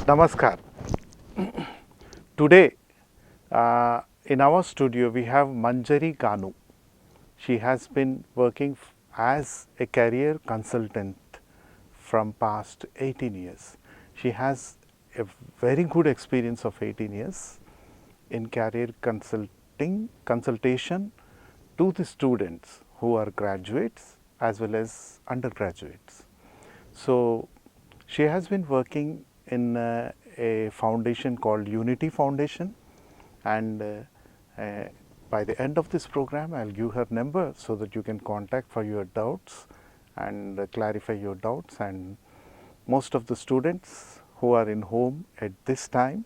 Namaskar. Today in our studio we have Manjari Ganu. She has been working as a career consultant from past 18 years. She has a very good experience of 18 years in career consultation to the students who are graduates as well as undergraduates. So, she has been working in a foundation called Unity Foundation, and by the end of this program I will give her number so that you can contact for your doubts and clarify your doubts. And most of the students who are in home at this time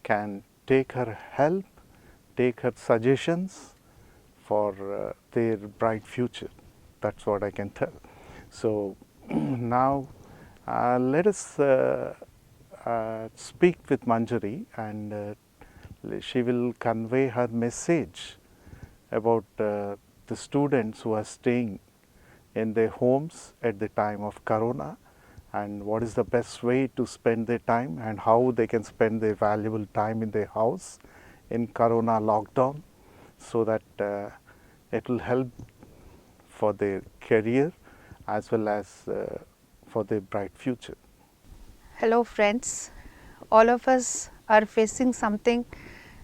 can take her help, take her suggestions for their bright future. That's what I can tell. So, now let us speak with Manjari, and she will convey her message about the students who are staying in their homes at the time of Corona, and what is the best way to spend their time and how they can spend their valuable time in their house in Corona lockdown, so that it will help for their career as well as for their bright future. Hello friends, all of us are facing something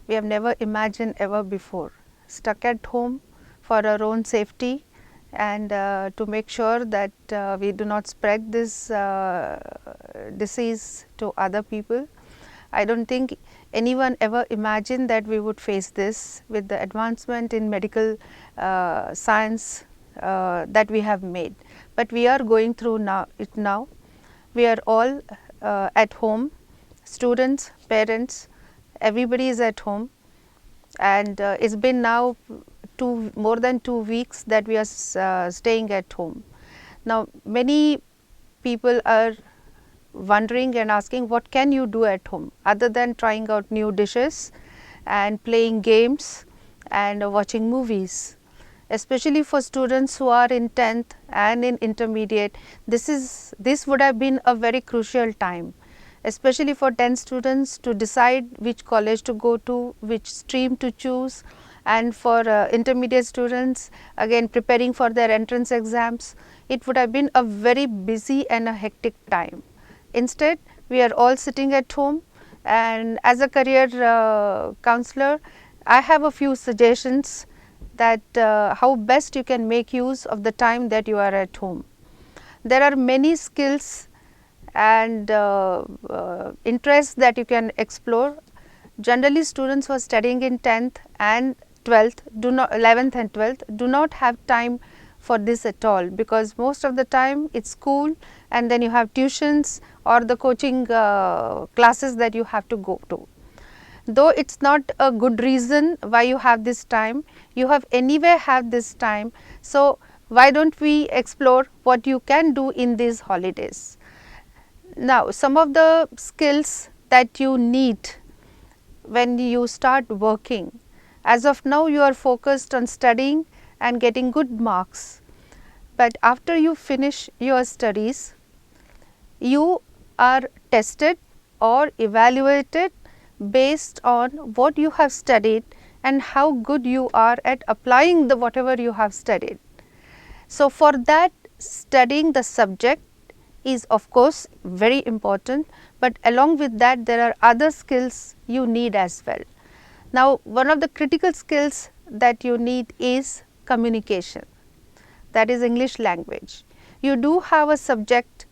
we have never imagined ever before, stuck at home for our own safety and to make sure that we do not spread this disease to other people. I don't think anyone ever imagined that we would face this with the advancement in medical science that we have made, but we are going through it now. We are all at home, students, parents, everybody is at home, and it's been now more than 2 weeks that we are staying at home. Now many people are wondering and asking, what can you do at home other than trying out new dishes and playing games and watching movies? Especially for students who are in 10th and in intermediate, this would have been a very crucial time, especially for 10 students to decide which college to go to, which stream to choose, and for intermediate students again preparing for their entrance exams. It would have been a very busy and a hectic time. Instead, we are all sitting at home, and as a career counselor, I have a few suggestions that how best you can make use of the time that you are at home. There are many skills and interests that you can explore. Generally, students who are studying in 10th and 12th, 11th and 12th do not have time for this at all, because most of the time it's school and then you have tuitions or the coaching classes that you have to go to. Though it's not a good reason why you have this time, you have anyway have this time. So, why don't we explore what you can do in these holidays? Now, some of the skills that you need when you start working. As of now, you are focused on studying and getting good marks, but after you finish your studies, you are tested or evaluated based on what you have studied and how good you are at applying the whatever you have studied. So, for that, studying the subject is of course very important, but along with that there are other skills you need as well. Now, one of the critical skills that you need is communication, that is English language. You do have a subject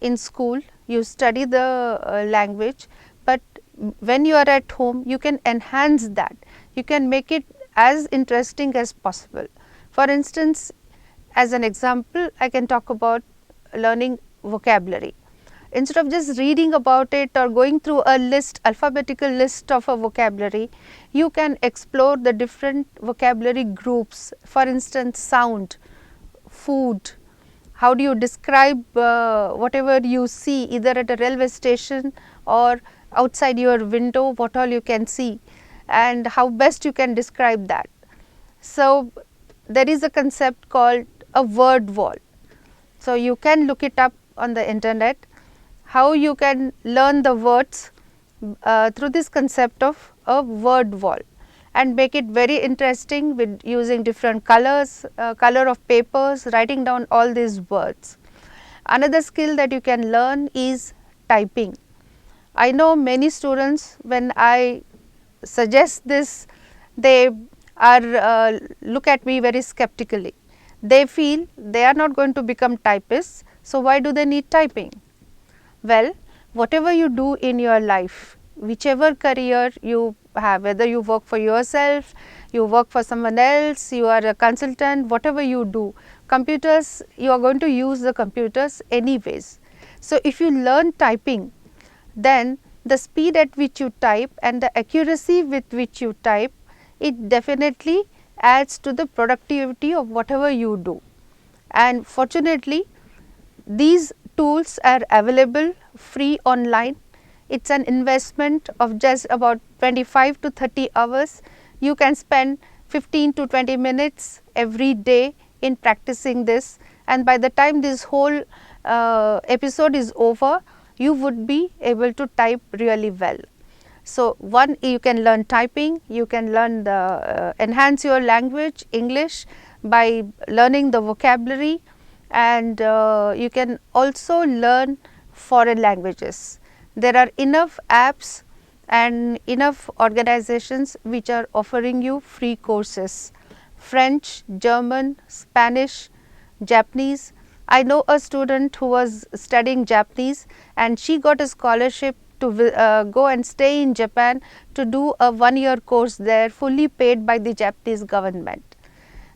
in school, you study the language, but when you are at home you can enhance that, you can make it as interesting as possible. For instance, as an example, I can talk about learning vocabulary. Instead of just reading about it or going through a list, alphabetical list of a vocabulary, you can explore the different vocabulary groups. For instance, sound, food, how do you describe whatever you see either at a railway station or outside your window, what all you can see and how best you can describe that. So, there is a concept called a word wall. So, you can look it up on the internet, how you can learn the words through this concept of a word wall and make it very interesting with using different colors, color of papers, writing down all these words. Another skill that you can learn is typing. I know many students, when I suggest this, they are look at me very skeptically. They feel they are not going to become typists, so why do they need typing? Well, whatever you do in your life, whichever career you have, whether you work for yourself, you work for someone else, you are a consultant, whatever you do, computers, you are going to use the computers anyways. So, if you learn typing, then the speed at which you type and the accuracy with which you type, it definitely adds to the productivity of whatever you do. And fortunately, these tools are available free online. It is an investment of just about 25 to 30 hours. You can spend 15 to 20 minutes every day in practicing this, and by the time this whole episode is over, you would be able to type really well. So, one, you can learn typing, you can learn the enhance your language English by learning the vocabulary, and you can also learn foreign languages. There are enough apps and enough organizations which are offering you free courses: French, German, Spanish, Japanese. I know a student who was studying Japanese and she got a scholarship to go and stay in Japan to do a 1-year course there, fully paid by the Japanese government.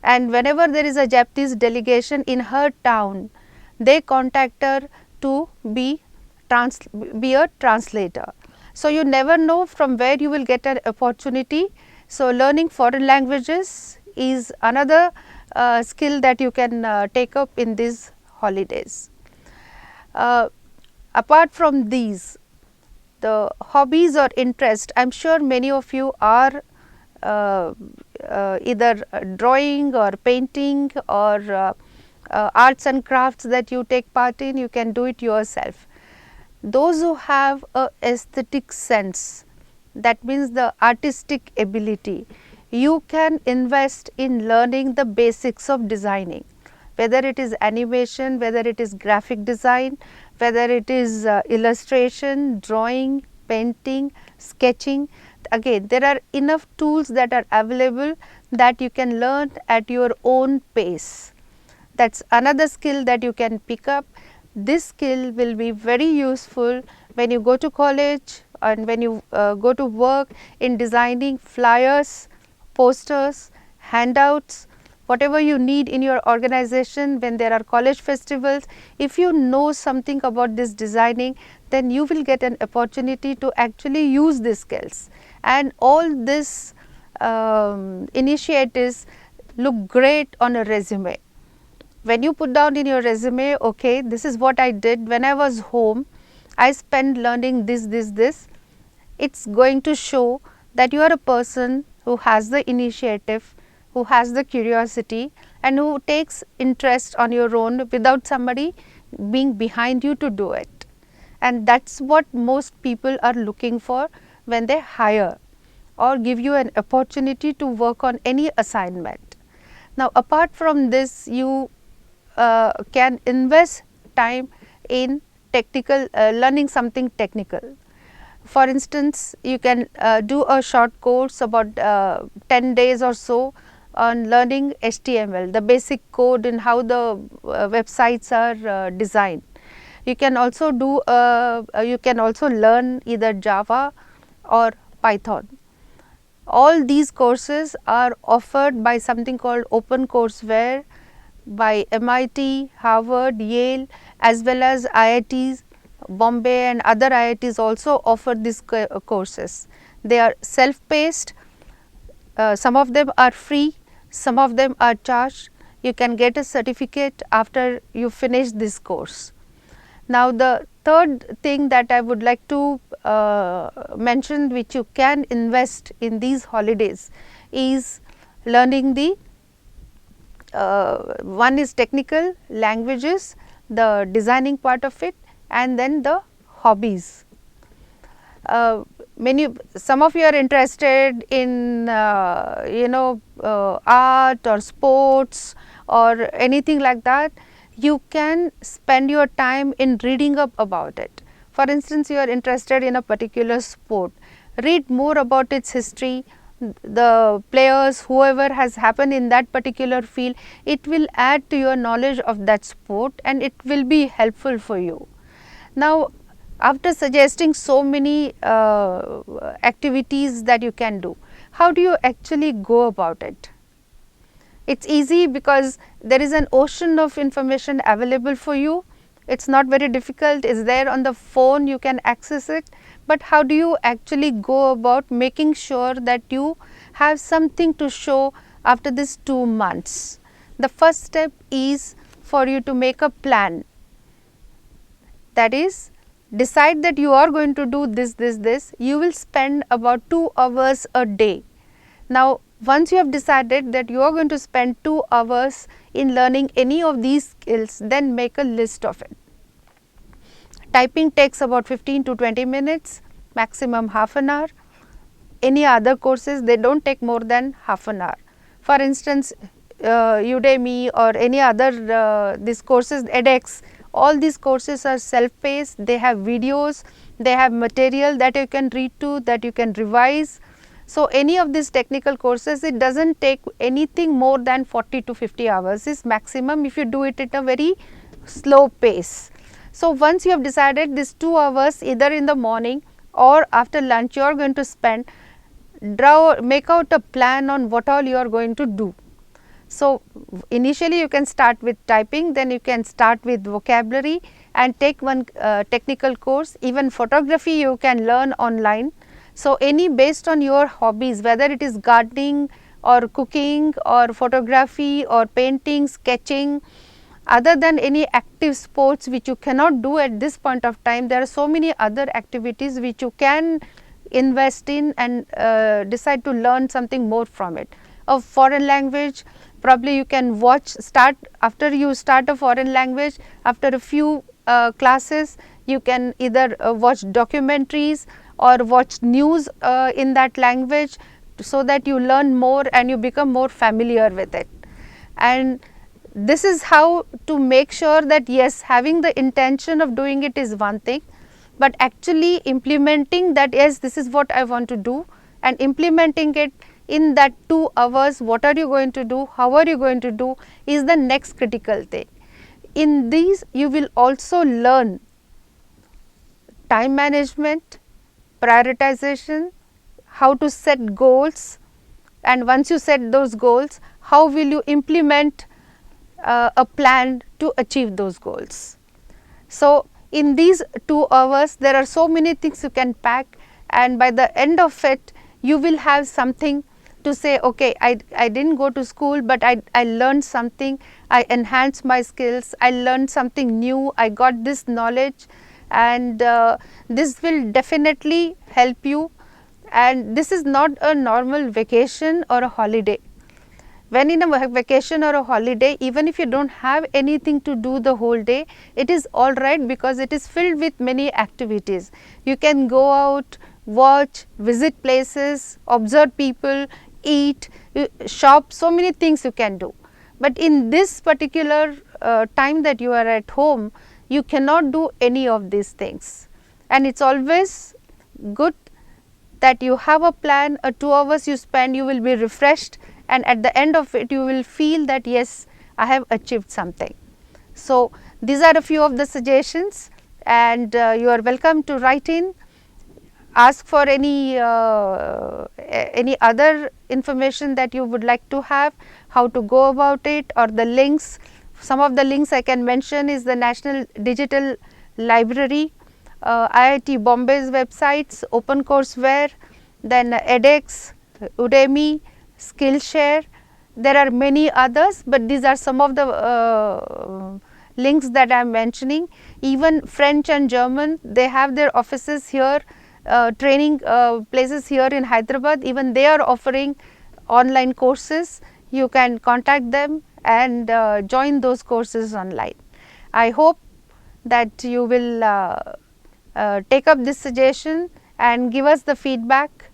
And whenever there is a Japanese delegation in her town, they contact her to be a translator. So, you never know from where you will get an opportunity. So, learning foreign languages is another skill that you can take up in these holidays. Apart from these, the hobbies or interest, I am sure many of you are either drawing or painting or arts and crafts that you take part in, you can do it yourself. Those who have a aesthetic sense, that means the artistic ability, you can invest in learning the basics of designing, whether it is animation, whether it is graphic design, whether it is illustration, drawing, painting, sketching. Again, there are enough tools that are available that you can learn at your own pace. That is another skill that you can pick up. This skill will be very useful when you go to college and when you go to work in designing flyers, posters, handouts, whatever you need in your organization. When there are college festivals, if you know something about this designing, then you will get an opportunity to actually use these skills, and all this initiatives look great on a resume. When you put down in your resume, okay, this is what I did when I was home, I spent learning this, it is going to show that you are a person who has the initiative, who has the curiosity, and who takes interest on your own without somebody being behind you to do it. And that is what most people are looking for when they hire or give you an opportunity to work on any assignment. Now, apart from this, you can invest time in technical learning something technical. For instance, you can do a short course about 10 days or so on learning HTML, the basic code and how the websites are designed. You can also do you can also learn either Java or Python. All these courses are offered by something called OpenCourseware, by MIT, Harvard, Yale, as well as IITs, Bombay and other IITs also offer these courses. They are self-paced, some of them are free, some of them are charged. You can get a certificate after you finish this course. Now, the third thing that I would like to mention, which you can invest in these holidays, is learning the one is technical languages, the designing part of it, and then the hobbies. Some of you are interested in art or sports or anything like that. You can spend your time in reading up about it. For instance, you are interested in a particular sport, read more about its history, the players, whoever has happened in that particular field. It will add to your knowledge of that sport and it will be helpful for you. Now, after suggesting so many activities that you can do, how do you actually go about it? It's easy because there is an ocean of information available for you. It's not very difficult, it's there on the phone, you can access it. But how do you actually go about making sure that you have something to show after these 2 months? The first step is for you to make a plan. That is, decide that you are going to do this. You will spend about 2 hours a day. Now, once you have decided that you are going to spend 2 hours in learning any of these skills, then make a list of it. Typing takes about 15 to 20 minutes, maximum half an hour. Any other courses, they do not take more than half an hour. For instance, Udemy or any other these courses, edX, all these courses are self-paced, they have videos, they have material that you can read to, that you can revise. So, any of these technical courses, it does not take anything more than 40 to 50 hours is maximum if you do it at a very slow pace. So, once you have decided these 2 hours either in the morning or after lunch you are going to spend, make out a plan on what all you are going to do. So, initially you can start with typing, then you can start with vocabulary and take one technical course. Even photography you can learn online. So, any based on your hobbies, whether it is gardening or cooking or photography or painting, sketching, other than any active sports which you cannot do at this point of time, there are so many other activities which you can invest in and decide to learn something more from it. A foreign language, probably you can after you start a foreign language, after a few classes, you can either watch documentaries or watch news in that language, so that you learn more and you become more familiar with it. And this is how to make sure that yes, having the intention of doing it is one thing, but actually implementing that, yes, this is what I want to do, and implementing it in that 2 hours, what are you going to do, how are you going to do, is the next critical thing. In these you will also learn time management, prioritization, how to set goals, and once you set those goals, how will you implement a plan to achieve those goals. So, in these 2 hours there are so many things you can pack, and by the end of it you will have something to say, okay, I did not go to school, but I learned something, I enhanced my skills, I learned something new, I got this knowledge, and this will definitely help you. And this is not a normal vacation or a holiday. When in a vacation or a holiday, even if you do not have anything to do the whole day, it is all right, because it is filled with many activities. You can go out, watch, visit places, observe people, eat, shop, so many things you can do. But in this particular time that you are at home, you cannot do any of these things, and it is always good that you have a plan. 2 hours you spend, you will be refreshed, and at the end of it you will feel that yes, I have achieved something. So, these are a few of the suggestions, and you are welcome to write in, ask for any other information that you would like to have, how to go about it, or the links. Some of the links I can mention is the National Digital Library, IIT Bombay's websites, OpenCourseWare, then edX, Udemy, Skillshare. There are many others, but these are some of the links that I am mentioning. Even French and German, they have their offices here, training places here in Hyderabad. Even they are offering online courses. You can contact them and join those courses online. I hope that you will take up this suggestion and give us the feedback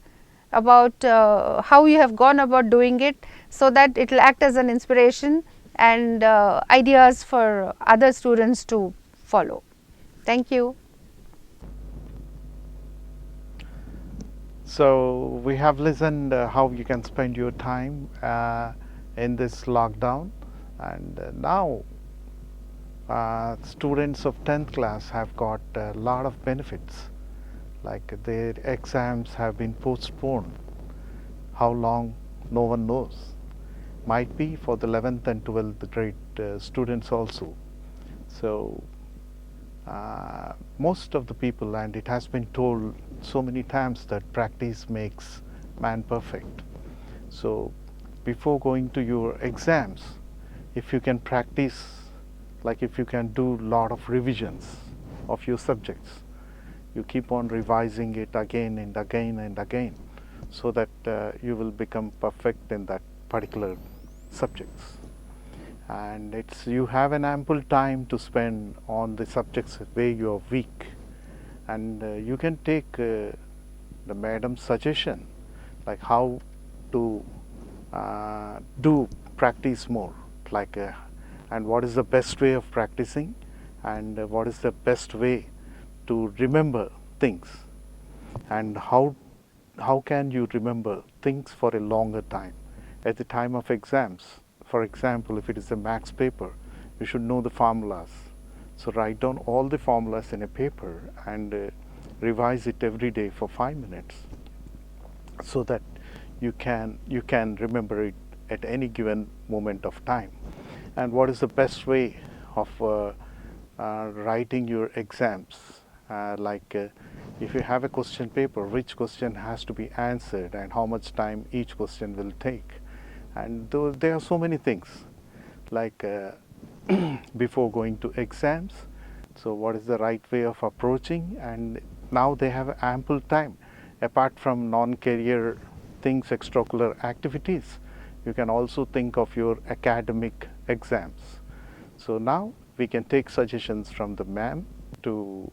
about how you have gone about doing it, so that it will act as an inspiration and ideas for other students to follow. Thank you. So we have listened how you can spend your time in this lockdown, and now students of 10th class have got a lot of benefits, like their exams have been postponed. How long, no one knows. Might be for the 11th and 12th grade students also. So most of the people, and it has been told so many times that practice makes man perfect. So before going to your exams, if you can practice, like if you can do lot of revisions of your subjects, you keep on revising it again and again and again, so that you will become perfect in that particular subjects. And it's, you have an ample time to spend on the subjects where you are weak, and you can take the madam's suggestion, like how to do practice more, like and what is the best way of practicing, and what is the best way to remember things, and how can you remember things for a longer time at the time of exams. For example, if it is a maths paper, you should know the formulas. So write down all the formulas in a paper and revise it every day for 5 minutes, so that you can remember it at any given moment of time. And what is the best way of writing your exams, if you have a question paper, which question has to be answered and how much time each question will take. And there are so many things, like before going to exams, so what is the right way of approaching. And now they have ample time, apart from non-career things, extracurricular activities, you can also think of your academic exams. So now we can take suggestions from the ma'am to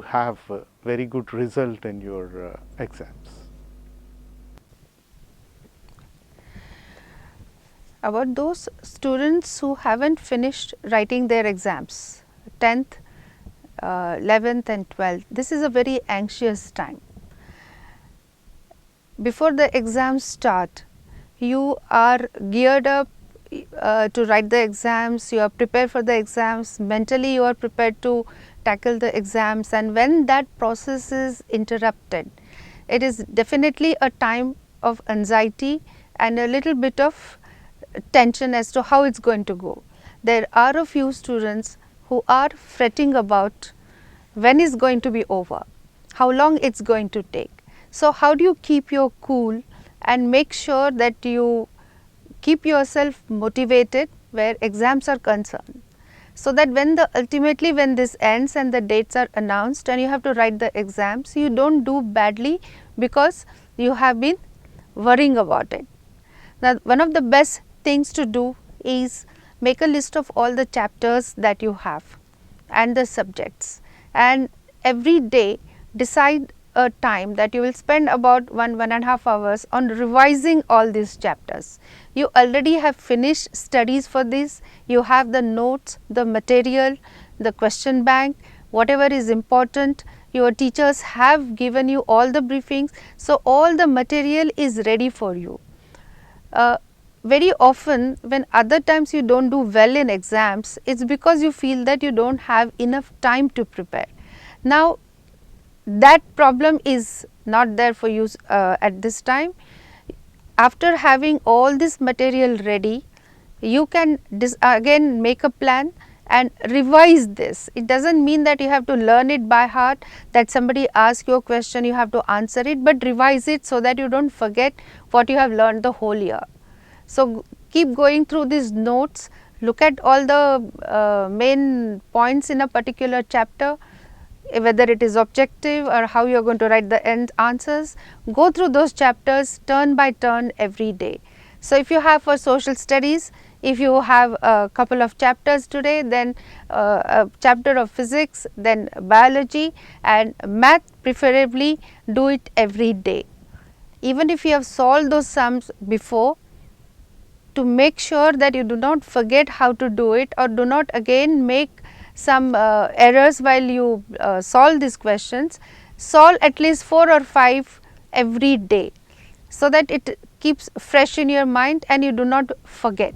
have a very good result in your exams. About those students who haven't finished writing their exams, 10th, 11th and 12th, this is a very anxious time. Before the exams start, you are geared up to write the exams, you are prepared for the exams, mentally you are prepared to tackle the exams, and when that process is interrupted, it is definitely a time of anxiety and a little bit of tension as to how it's going to go. There are a few students who are fretting about when it's going to be over, how long it's going to take. So how do you keep your cool and make sure that you keep yourself motivated where exams are concerned, so that when ultimately when this ends and the dates are announced and you have to write the exams, you don't do badly because you have been worrying about it. Now, one of the best things to do is make a list of all the chapters that you have and the subjects, and every day decide a time that you will spend about 1.5 hours on revising all these chapters. You already have finished studies for this, you have the notes, the material, the question bank, whatever is important, your teachers have given you all the briefings. So, all the material is ready for you. Very often when other times you do not do well in exams, it is because you feel that you do not have enough time to prepare. Now, that problem is not there for you at this time. After having all this material ready, you can again make a plan and revise this. It does not mean that you have to learn it by heart, that somebody asks you a question you have to answer it, but revise it so that you do not forget what you have learned the whole year. So, keep going through these notes, look at all the main points in a particular chapter, whether it is objective or how you are going to write the answers. Go through those chapters turn by turn every day. So, if you have for social studies, If you have a couple of chapters today, then a chapter of physics, then biology, and math, preferably do it every day. Even if you have solved those sums before, to make sure that you do not forget how to do it, or do not again make some errors while you solve these questions, solve at least 4 or 5 every day, so that it keeps fresh in your mind and you do not forget.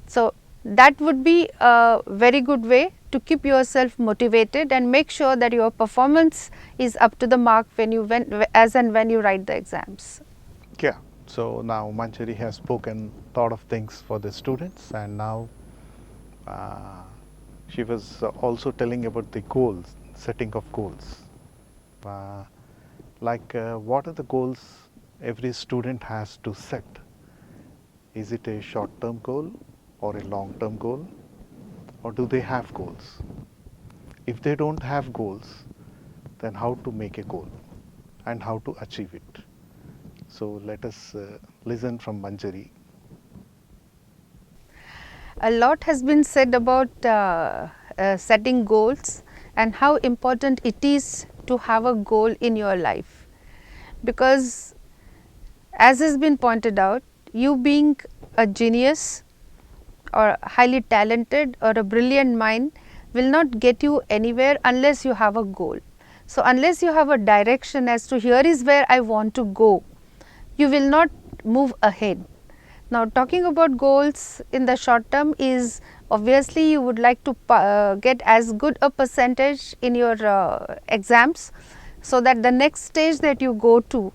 So, that would be a very good way to keep yourself motivated and make sure that your performance is up to the mark as and when you write the exams. Yeah. So now Manjari has spoken a lot of things for the students, and now she was also telling about the goals, setting of goals. What are the goals every student has to set? Is it a short term goal or a long term goal, or do they have goals? If they don't have goals, then how to make a goal and how to achieve it? So let us listen from Manjari. A lot has been said about setting goals and how important it is to have a goal in your life, because as has been pointed out, you being a genius or highly talented or a brilliant mind will not get you anywhere unless you have a goal. So, unless you have a direction as to here is where I want to go, you will not move ahead. Now, talking about goals in the short term is obviously you would like to get as good a percentage in your exams, so that the next stage that you go to,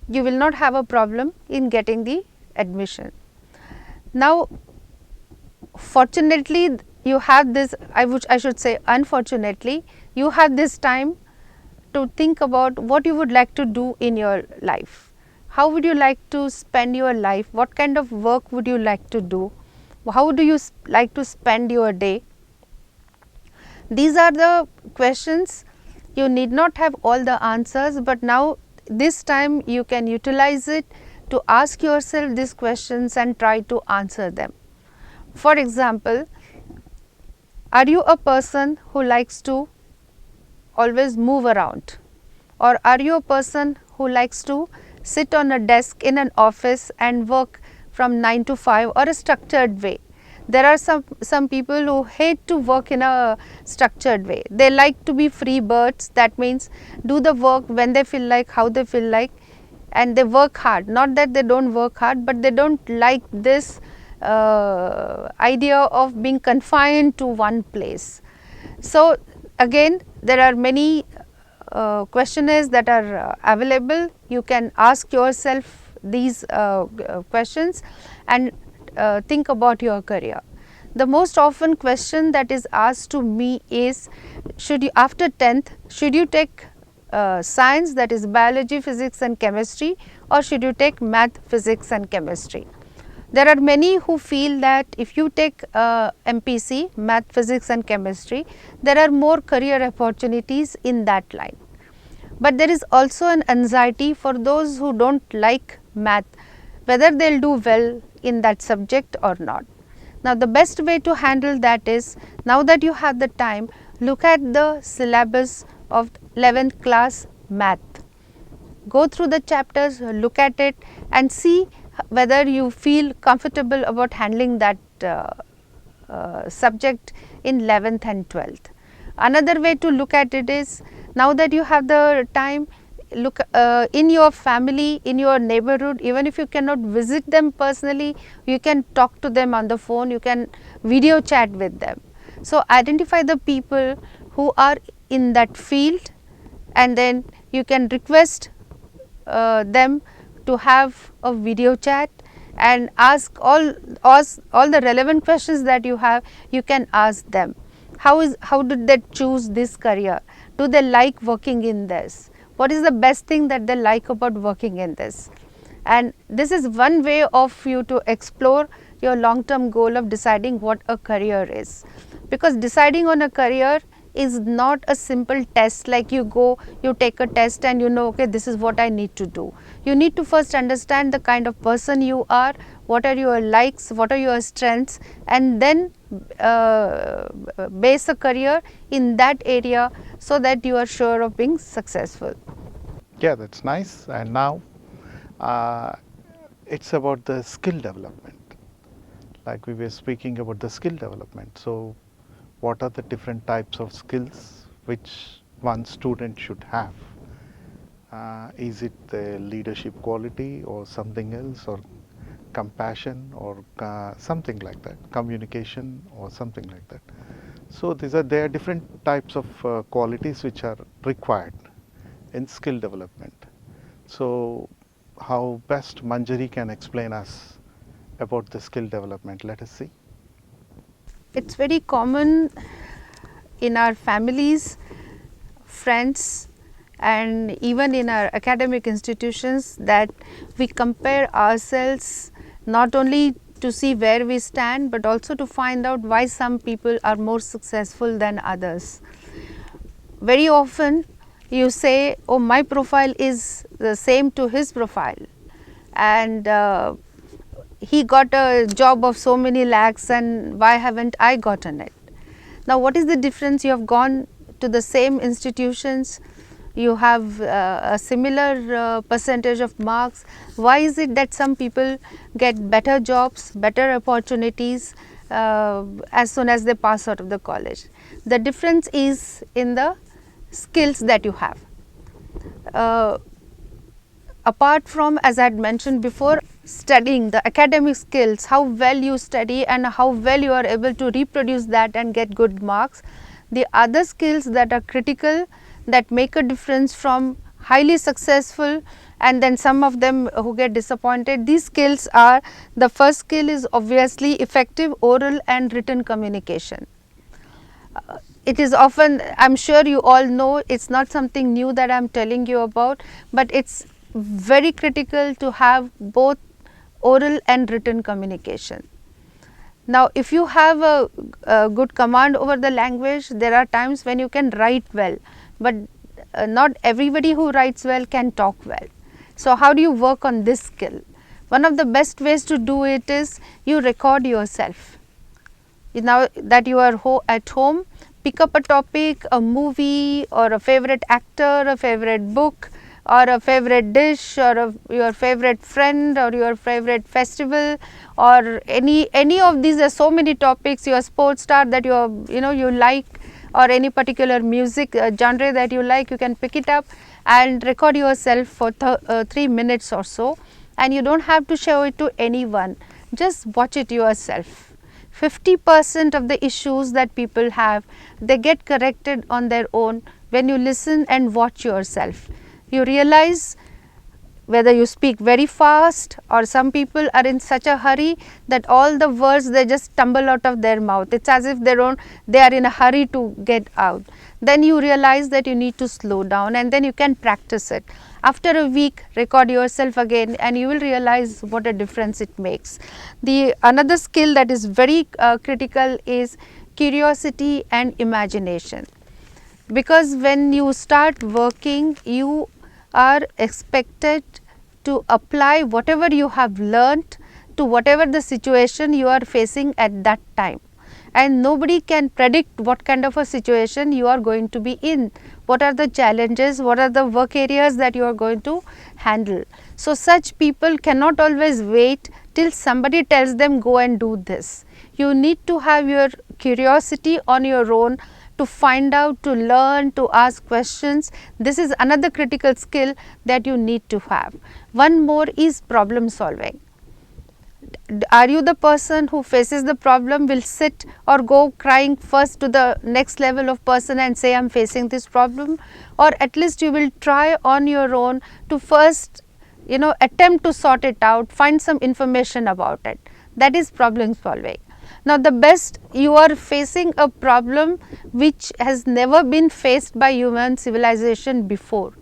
you will not have a problem in getting the admission. Now, fortunately you have this, I should say unfortunately, you have this time to think about what you would like to do in your life. How would you like to spend your life? What kind of work would you like to do? How do you like to spend your day? These are the questions. You need not have all the answers, but now this time you can utilize it to ask yourself these questions and try to answer them. For example, are you a person who likes to always move around, or are you a person who likes to sit on a desk in an office and work from 9 to 5 or a structured way? There are some people who hate to work in a structured way. They like to be free birds. That means do the work when they feel like, how they feel like, and they work hard. Not that they don't work hard, but they don't like this idea of being confined to one place. So, again there are many questionnaires that are available. You can ask yourself these questions and think about your career. The most often question that is asked to me is, should you after 10th, should you take science, that is biology, physics and chemistry, or should you take math, physics and chemistry? There are many who feel that if you take MPC, math, physics and chemistry, there are more career opportunities in that line. But there is also an anxiety for those who do not like math, whether they will do well in that subject or not. Now, the best way to handle that is, now that you have the time, look at the syllabus of 11th class math. Go through the chapters, look at it and see whether you feel comfortable about handling that subject in 11th and 12th. Another way to look at it is, now that you have the time, look in your family, in your neighborhood, even if you cannot visit them personally, you can talk to them on the phone, you can video chat with them. So, identify the people who are in that field, and then you can request them to have a video chat and ask all the relevant questions that you have. You can ask them, how did they choose this career? Do they like working in this? What is the best thing that they like about working in this? And this is one way of you to explore your long term goal of deciding what a career is, because deciding on a career is not a simple test, like you go, you take a test and you know, okay, this is what I need to do. You need to first understand the kind of person you are, what are your likes, what are your strengths, and then base a career in that area so that you are sure of being successful. Yeah, that's nice. And now uh, it's about the skill development. Like we were speaking about the skill development. So, what are the different types of skills which one student should have? Is it the leadership quality or something else, or compassion, or something like that, communication or something like that? So there are different types of qualities which are required in skill development. So how best Manjari can explain us about the skill development? Let us see. It's very common in our families, friends, and even in our academic institutions that we compare ourselves not only to see where we stand, but also to find out why some people are more successful than others. Very often you say, oh, my profile is the same to his profile, and he got a job of so many lakhs, and why haven't I gotten it? Now, what is the difference? You have gone to the same institutions, you have a similar percentage of marks. Why is it that some people get better jobs, better opportunities as soon as they pass out of the college? The difference is in the skills that you have. Apart from, as I had mentioned before, studying the academic skills, how well you study and how well you are able to reproduce that and get good marks, the other skills that are critical, that make a difference from highly successful and then some of them who get disappointed, these skills are, the first skill is obviously effective oral and written communication. It is often, I am sure you all know, it is not something new that I am telling you about, but it is very critical to have both oral and written communication. Now, if you have a good command over the language, there are times when you can write well, but not everybody who writes well can talk well. So, how do you work on this skill? One of the best ways to do it is you record yourself. Now that you are at home, pick up a topic, a movie or a favorite actor, a favorite book or a favorite dish or your favorite friend or your favorite festival or any of these. There are so many topics, your sports star that you like, or any particular music genre that you like, you can pick it up and record yourself for 3 minutes or so, and you do not have to show it to anyone, just watch it yourself. 50% of the issues that people have, they get corrected on their own when you listen and watch yourself. You realize whether you speak very fast, or some people are in such a hurry that all the words they just tumble out of their mouth. It's as if they are in a hurry to get out. Then you realize that you need to slow down, and then you can practice it. After a week, record yourself again and you will realize what a difference it makes. Another skill that is very critical is curiosity and imagination, because when you start working, you are expected to apply whatever you have learnt to whatever the situation you are facing at that time, and nobody can predict what kind of a situation you are going to be in, what are the challenges, what are the work areas that you are going to handle. So, such people cannot always wait till somebody tells them go and do this. You need to have your curiosity on your own to find out, to learn, to ask questions. This is another critical skill that you need to have. One more is problem solving. Are you the person who faces the problem, will sit or go crying first to the next level of person and say I am facing this problem, or at least you will try on your own to first attempt to sort it out, find some information about it. That is problem solving. Now, the best, you are facing a problem which has never been faced by human civilization before.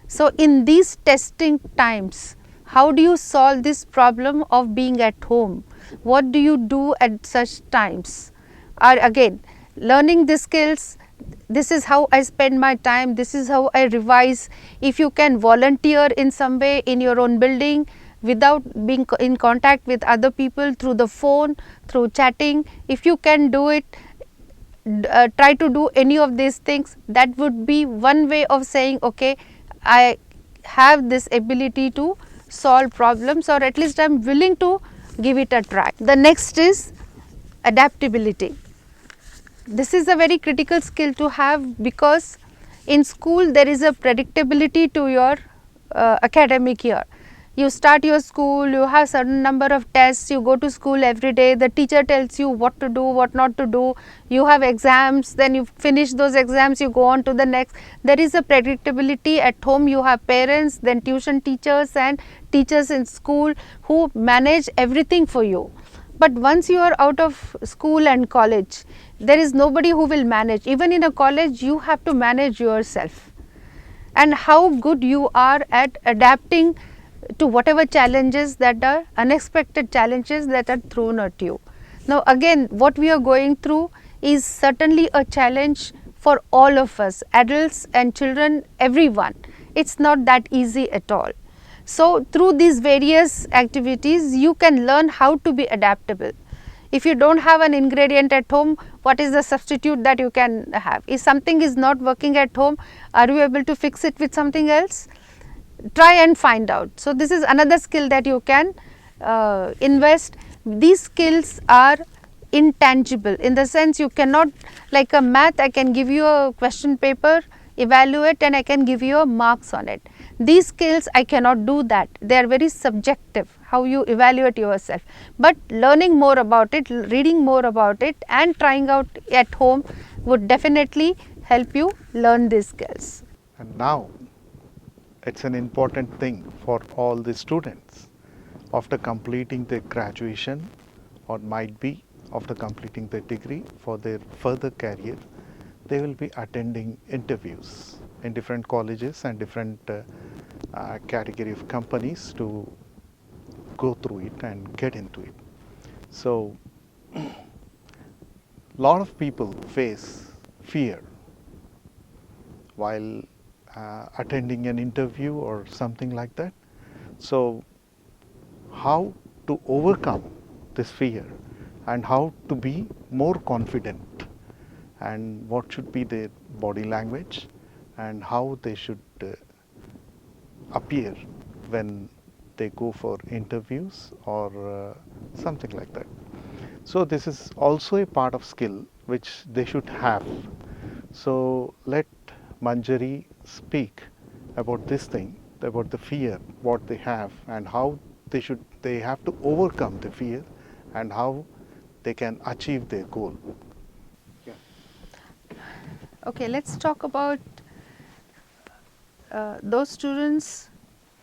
So, in these testing times, how do you solve this problem of being at home? What do you do at such times? Again, learning the skills, this is how I spend my time, this is how I revise. If you can volunteer in some way in your own building without being in contact with other people through the phone, through chatting, if you can do it, try to do any of these things. That would be one way of saying, okay, I have this ability to solve problems, or at least I am willing to give it a try. The next is adaptability. This is a very critical skill to have, because in school there is a predictability to your academic year. You start your school, you have certain number of tests, you go to school every day, the teacher tells you what to do, what not to do, you have exams, then you finish those exams, you go on to the next. There is a predictability. At home you have parents, then tuition teachers and teachers in school who manage everything for you. But once you are out of school and college, there is nobody who will manage. Even in a college, you have to manage yourself. And how good you are at adapting to whatever challenges that are unexpected challenges that are thrown at you. Now again, what we are going through is certainly a challenge for all of us, adults and children, everyone. It's not that easy at all. So through these various activities, you can learn how to be adaptable. If you don't have an ingredient at home, what is the substitute that you can have? If something is not working at home, are you able to fix it with something else? Try and find out. So this is another skill that you can invest. These skills are intangible, in the sense you cannot, like a math, I can give you a question paper, evaluate, and I can give you a marks on it. These skills I cannot do that. They are very subjective, how you evaluate yourself. But learning more about it, reading more about it and trying out at home would definitely help you learn these skills. And now it's an important thing for all the students after completing their graduation, or might be after completing their degree, for their further career, they will be attending interviews in different colleges and different category of companies to go through it and get into it. So lot of people face fear while attending an interview or something like that. So how to overcome this fear and how to be more confident, and what should be their body language and how they should appear when they go for interviews or something like that. So this is also a part of skill which they should have. So let Manjari speak about this thing, about the fear, what they have and how they have to overcome the fear and how they can achieve their goal. Okay, let's talk about those students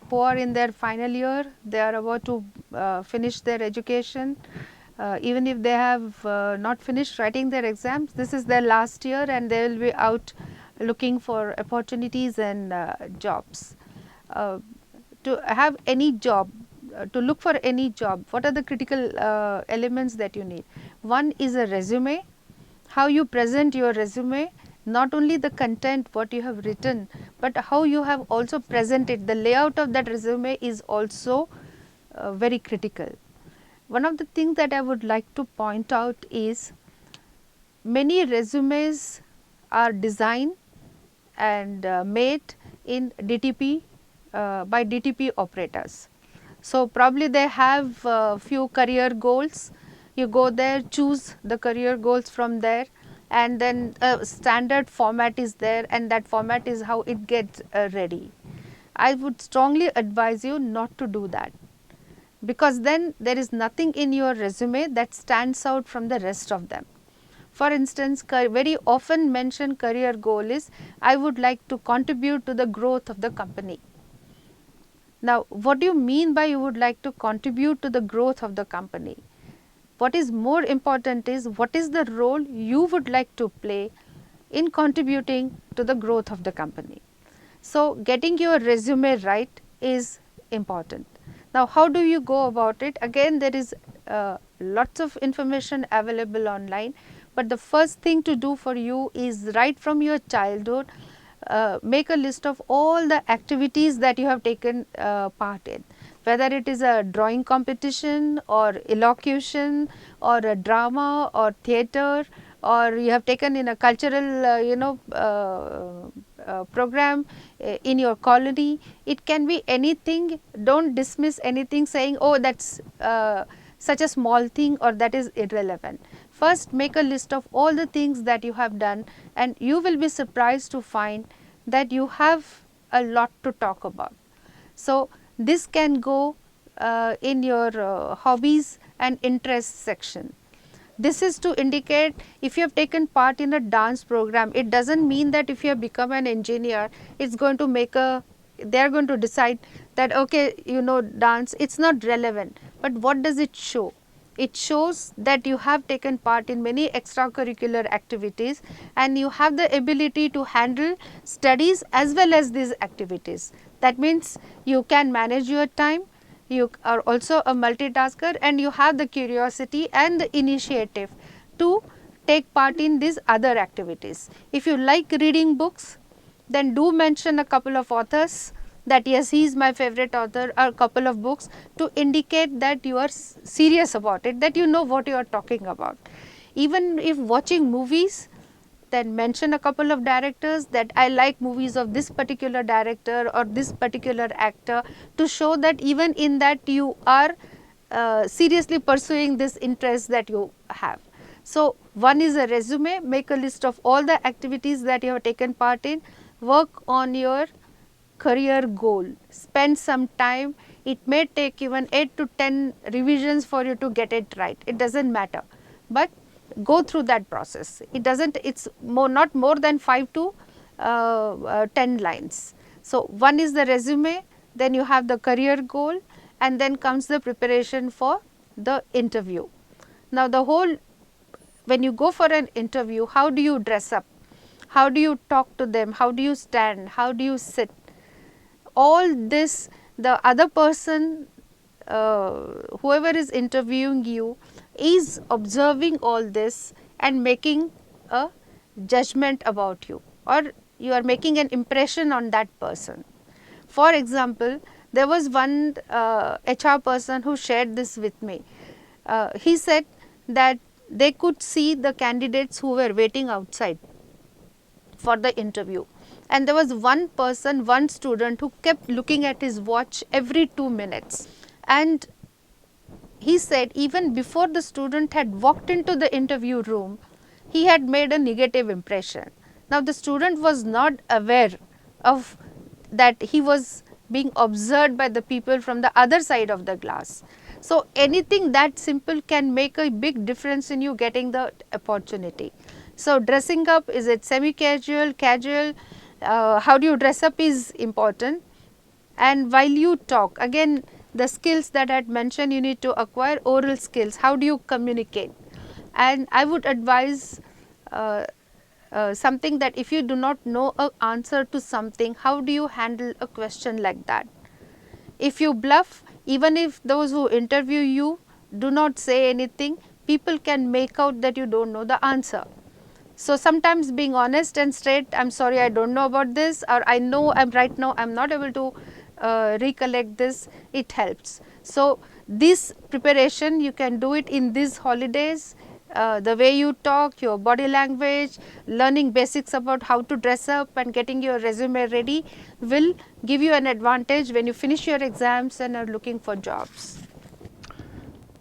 who are in their final year. They are about to finish their education. Even if they have not finished writing their exams, this is their last year and they will be out looking for opportunities and jobs. To have any job, to look for any job, what are the critical elements that you need? One is a resume, how you present your resume, not only the content what you have written, but how you have also presented. The layout of that resume is also very critical. One of the things that I would like to point out is many resumes are designed and made in DTP by DTP operators. So probably they have few career goals. You go there, choose the career goals from there, and then a standard format is there, and that format is how it gets ready. I would strongly advise you not to do that, because then there is nothing in your resume that stands out from the rest of them. For instance, very often mentioned career goal is, I would like to contribute to the growth of the company. Now, what do you mean by you would like to contribute to the growth of the company? What is more important is, what is the role you would like to play in contributing to the growth of the company. So, getting your resume right is important. Now, how do you go about it? Again, there is lots of information available online, but the first thing to do for you is right from your childhood, make a list of all the activities that you have taken part in, whether it is a drawing competition or elocution or a drama or theatre, or you have taken in a cultural program in your colony. It can be anything. Don't dismiss anything saying, oh, that's such a small thing or that is irrelevant. First make a list of all the things that you have done, and you will be surprised to find that you have a lot to talk about. So, this can go in your hobbies and interests section. This is to indicate if you have taken part in a dance program. It does not mean that if you have become an engineer, it is going to make a, they are going to decide that okay, you know dance, it is not relevant. But what does it show? It shows that you have taken part in many extracurricular activities and you have the ability to handle studies as well as these activities. That means you can manage your time, you are also a multitasker, and you have the curiosity and the initiative to take part in these other activities. If you like reading books, then do mention a couple of authors, that yes, he is my favorite author, or a couple of books to indicate that you are serious about it, that you know what you are talking about. Even if watching movies, then mention a couple of directors, that I like movies of this particular director or this particular actor, to show that even in that you are seriously pursuing this interest that you have. So, one is a resume, make a list of all the activities that you have taken part in, work on your career goal, spend some time. It may take even 8 to 10 revisions for you to get it right, it does not matter, but go through that process. It does not, it is not more than 5 to 10 lines. So, one is the resume, then you have the career goal, and then comes the preparation for the interview. Now, the whole, when you go for an interview, how do you dress up? How do you talk to them? How do you stand? How do you sit? All this, the other person, whoever is interviewing you, is observing all this and making a judgment about you, or you are making an impression on that person. For example, there was one HR person who shared this with me. He said that they could see the candidates who were waiting outside for the interview, and there was one person, one student who kept looking at his watch every 2 minutes, and he said even before the student had walked into the interview room, he had made a negative impression. Now, the student was not aware of that he was being observed by the people from the other side of the glass. So, anything that simple can make a big difference in you getting the opportunity. So, dressing up, is it semi casual, casual, how do you dress up is important. And while you talk, again the skills that I had mentioned, you need to acquire oral skills, how do you communicate. And I would advise something, that if you do not know an answer to something, how do you handle a question like that? If you bluff, even if those who interview you do not say anything, people can make out that you do not know the answer. So, sometimes being honest and straight, I am sorry, I do not know about this, or I know I am right now, I am not able to recollect this, it helps. So, this preparation you can do it in these holidays. The way you talk, your body language, learning basics about how to dress up and getting your resume ready will give you an advantage when you finish your exams and are looking for jobs.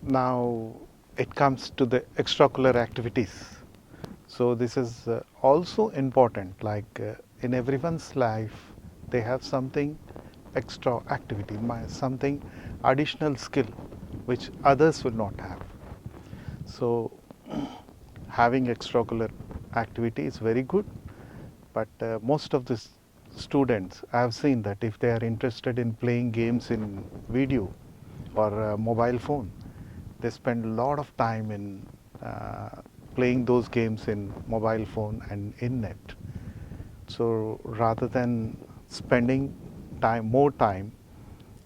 Now, it comes to the extracurricular activities. So, this is also important, like in everyone's life they have something extra activity, something additional skill which others will not have. So, having extracurricular activity is very good, but most of the students, I have seen that if they are interested in playing games in video or mobile phone, they spend a lot of time in playing those games in mobile phone and in net. So, rather than spending more time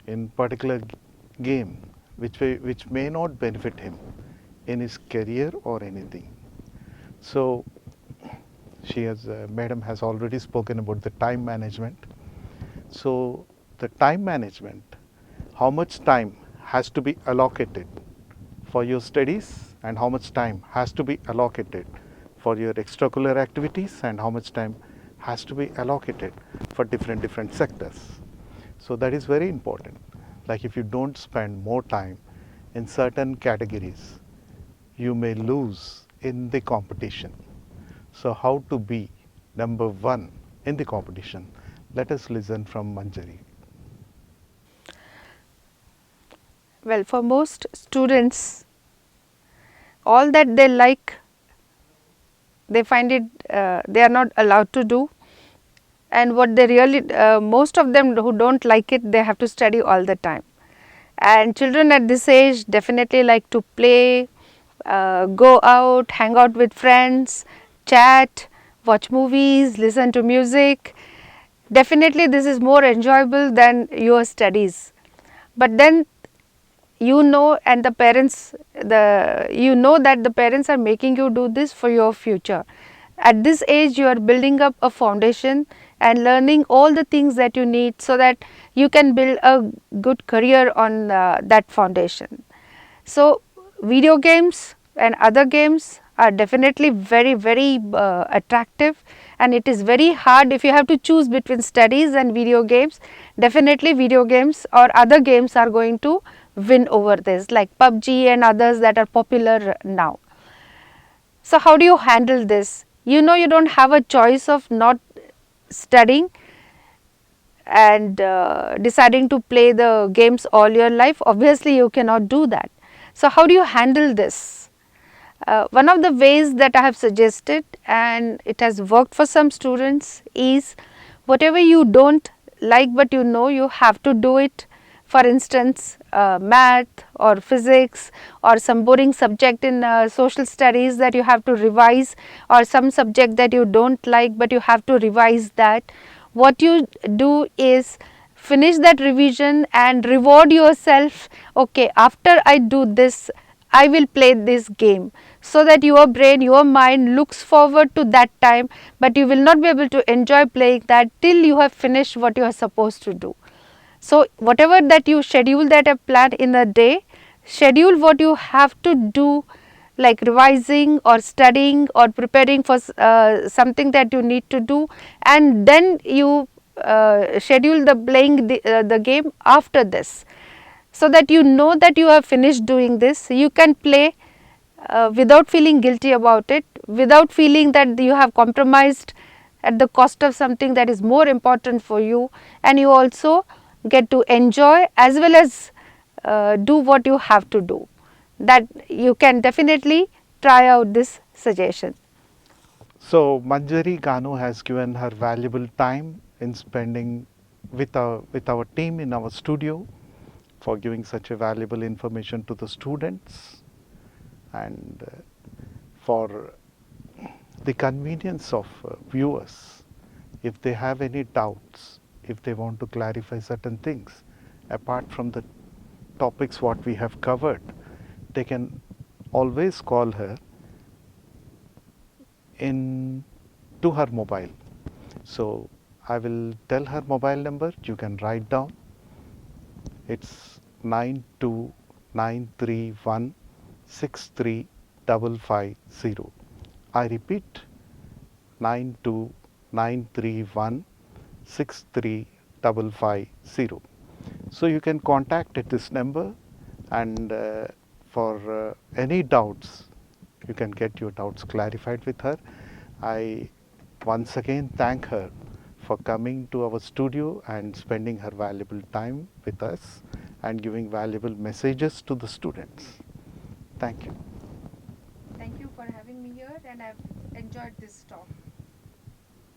in particular game which may not benefit him in his career or anything. So madam has already spoken about the time management. So the time management, how much time has to be allocated for your studies and how much time has to be allocated for your extracurricular activities and how much time has to be allocated for different sectors. So that is very important. Like if you don't spend more time in certain categories, you may lose in the competition. So how to be number one in the competition? Let us listen from Manjari. Well, for most students, all that they like, they find it, they are not allowed to do, and what they really, most of them who don't like it, they have to study all the time. And children at this age definitely like to play, go out, hang out with friends, chat, watch movies, listen to music. Definitely this is more enjoyable than your studies. But then you know, and the parents, you know that the parents are making you do this for your future. At this age you are building up a foundation and learning all the things that you need so that you can build a good career on that foundation. So video games and other games are definitely very attractive, and it is very hard if you have to choose between studies and video games. Definitely video games or other games are going to win over this, like PUBG and others that are popular now. So how do you handle this? You know you don't have a choice of not studying and deciding to play the games all your life. Obviously you cannot do that. So how do you handle this? One of the ways that I have suggested, and it has worked for some students, is whatever you don't like but you know you have to do it. For instance, math or physics or some boring subject in social studies that you have to revise, or some subject that you don't like but you have to revise that. What you do is finish that revision and reward yourself. Okay, after I do this, I will play this game, so that your brain, your mind looks forward to that time, but you will not be able to enjoy playing that till you have finished what you are supposed to do. So whatever that you schedule that a plan in a day, schedule what you have to do, like revising or studying or preparing for something that you need to do, and then you schedule the playing the game after this, so that you know that you have finished doing this. You can play without feeling guilty about it, without feeling that you have compromised at the cost of something that is more important for you, and you also get to enjoy as well as do what you have to do. That you can definitely try out this suggestion. So Manjari Ganu has given her valuable time in spending with our team in our studio, for giving such a valuable information to the students, and for the convenience of viewers. If they have any doubts, if they want to clarify certain things apart from the topics what we have covered, they can always call her in to her mobile. So I will tell her mobile number, you can write down. It's 9293163550. I repeat, 9293163550. So you can contact at this number, and for any doubts, you can get your doubts clarified with her. I once again thank her for coming to our studio and spending her valuable time with us and giving valuable messages to the students. Thank you. Thank you for having me here, and I've enjoyed this talk.